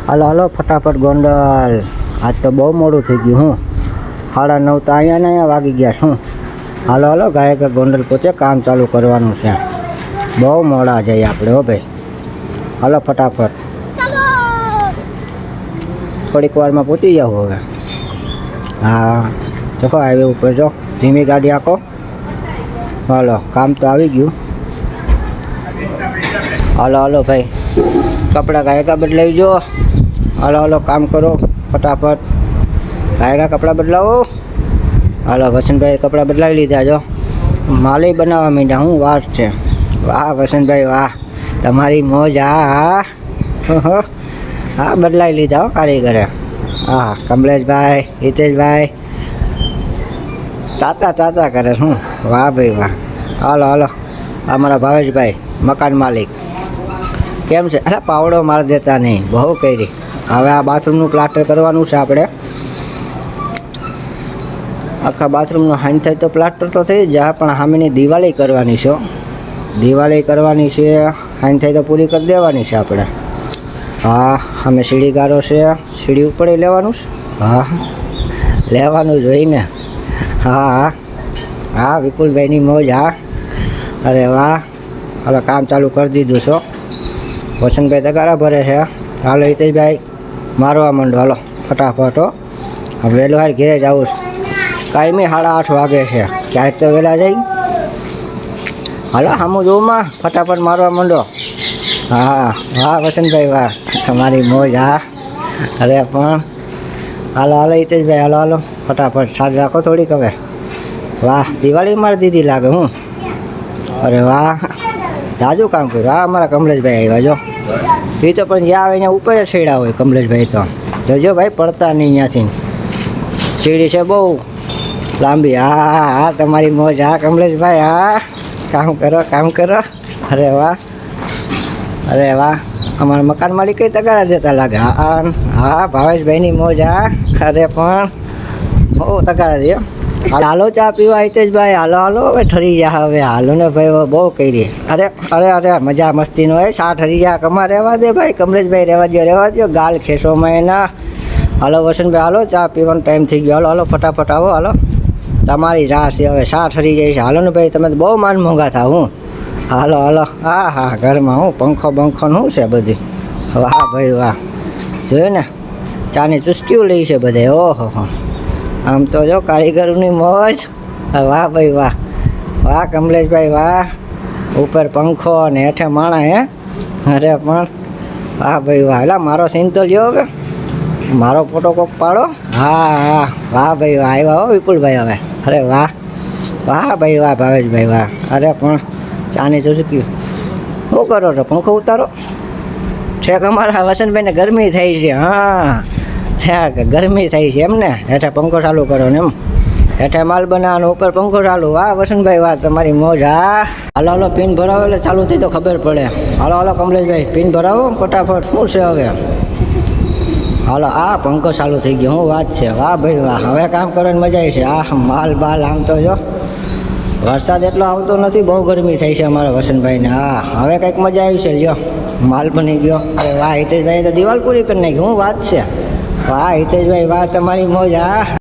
હાલો હાલો ફટાફટ ગોંડલ, આજ તો બહુ મોડું થઈ ગયું. હું 9:30 તો અહીંયા ને અહીંયા વાગી ગયા શું. હાલો હાલો ગાય કે ગોંડલ પોતે કામ ચાલુ કરવાનું છે. બહુ મોડા જઈએ આપણે હો ભાઈ. હાલો ફટાફટ, થોડીક વારમાં પહોંચી જાવ હવે. હા દેખો હાઈવે ઉપર જો ધીમી ગાડી આખો. હાલો કામ તો આવી ગયું. હાલો હાલો ભાઈ, કપડાં ગાયકા બદલાવી જો. હાલો હાલો કામ કરો ફટાફટ, ગાયકા કપડાં બદલાવો. હાલો વસંતભાઈ કપડાં બદલાવી લીધા જો, માલી બનાવવા માંડ્યા. હું વાત છે, વાહ વસંતભાઈ વાહ, તમારી મોજ. હા બદલાવી લીધા હો કારીગરે. હા કમલેશભાઈ, હિતેશભાઈ તાતા કરે શું. વાહ ભાઈ વાહ. હાલો હાલો અમારા ભાવેશભાઈ મકાન માલિક કેમ છે? અરે પાવડો મારી દેતા નહીં, બહુ કરી. હવે આ બાથરૂમનું પ્લાસ્ટર કરવાનું છે આપણે. આખા બાથરૂમનું હાઈન થાય તો પ્લાસ્ટર તો થઈ જાય, પણ સામેની દિવાળી કરવાની છે. દિવાળી કરવાની છે, હાઈન થાય તો પૂરી કરી દેવાની છે આપણે. હા અમે સીડી ગારો છે, સીડી ઉપર લેવાનું છે. હા લેવાનું જોઈને. હા હા વિપુલભાઈની મોજ. હા અરે વાહ. હાલો કામ ચાલુ કરી દીધું છો. વસંતભાઈ તગારા ભરે છે. હાલો હિતેશભાઈ મારવા માંડો. હાલો ફટાફટ હો, વહેલું હાર ઘેરે જવું છે. કાયમી 8:30 વાગે છે, ક્યારેક તો વહેલા જાય. હાલો સામું જોઉંમાં ફટાફટ મારવા માંડો. હા વાહ વસંતભાઈ વાહ, તમારી મોજ. હા અરે પણ હાલો હાલો હિતેશભાઈ, હાલો હાલો ફટાફટ સાજ રાખો થોડીક હવે. વાહ દિવાળી મારી દીધી લાગે હું. અરે વાહ જાજુ કામ કર્યું. હા અમારા કમલેશભાઈ આવ્યા જો. એ તો પણ જ્યાં આવે અહીંયા ઉપર જ છેડા હોય કમલેશભાઈ તો. જોજો ભાઈ પડતા નહીં ત્યાંથી, સીડી છે બહુ લાંબી. હા હા તમારી મોજ. હા કમલેશભાઈ હા કામ કરો કામ કરો. અરે વાહ અરે વાહ, અમારા મકાન માલિક કઈ તગારા દેતા લાગે. હા હા ભાવેશભાઈની મોજ. હા અરે પણ બહુ તગારા દે. હાલો ચા પીવા હિતેશભાઈ. હાલો હાલો હવે ઠરી ગયા હવે. હાલો ને ભાઈ બહુ કરી. અરે અરે અરે મજા મસ્તીનો હોય. શા ઠરી ગયા કમા રહેવા દે ભાઈ. કમલેશભાઈ રહેવા દો ગાલ ખેસોમાં એના. હાલો વસંતભાઈ હાલો ચા પીવાનો ટાઈમ થઈ ગયો. હાલો હાલો ફટાફટ આવો. હાલો તમારી રાહ છે હવે. શા ઠરી જાય છે. હાલો ને ભાઈ તમે તો બહુ માન મોંઘા થાવ હું. હાલો હાલો. હા હા ઘરમાં હું પંખો બંખો શું છે બધી. વાહ ભાઈ વાહ, જોયું ને ચાની ચુસ્કીઓ લઈ છે બધે. ઓહો આમ તો જો કારીગરોની મોજ. વાહ ભાઈ વાહ. વાહ કમલેશભાઈ વાહ, ઉપર પંખો અને હેઠે માણા. હે અરે પણ વાહ ભાઈ વાહ. એટલે મારો સીન તો લ્યો હવે, મારો ફોટો કોક પાડો. હા હા વાહ ભાઈ વાહ. આવ્યા હો વિપુલભાઈ હવે. અરે વાહ વાહ ભાઈ વાહ ભાવેશભાઈ વાહ. અરે પણ ચાની ચુસ્કી શું કરો છો? પંખો ઉતારો. છેક અમારા વસંતભાઈને ગરમી થઈ છે. હા છેક ગરમી થઈ છે એમને, હેઠે પંખો ચાલુ કરો ને એમ. હેઠે માલ બનાવવાનો, ઉપર પંખો ચાલુ. વાહ વસંતભાઈ વાહ તમારી મોજ. હા હાલો હાલો પિન ભરાવો એટલે ચાલુ થઈ તો ખબર પડે. હાલો હાલો કમલેશભાઈ પિન ભરાવો ફટાફટ. શું છે હવે? હાલો આ પંખો ચાલુ થઈ ગયો. શું વાત છે. વાહ ભાઈ વાહ. હવે કામ કરવાની મજા આવી છે. આ માલ બાલ આમ તો જો વરસાદ એટલો આવતો નથી, બહુ ગરમી થઈ છે અમારા વસંતભાઈને. હા હવે કંઈક મજા આવી છે. લ્યો માલ બની ગયો. અરે વાહ હિતેશભાઈ તો દિવાલ પૂરી કરી નાખી. શું વાત છે. વાહ હિતેશભાઈ વાહ તમારી મોજ. હા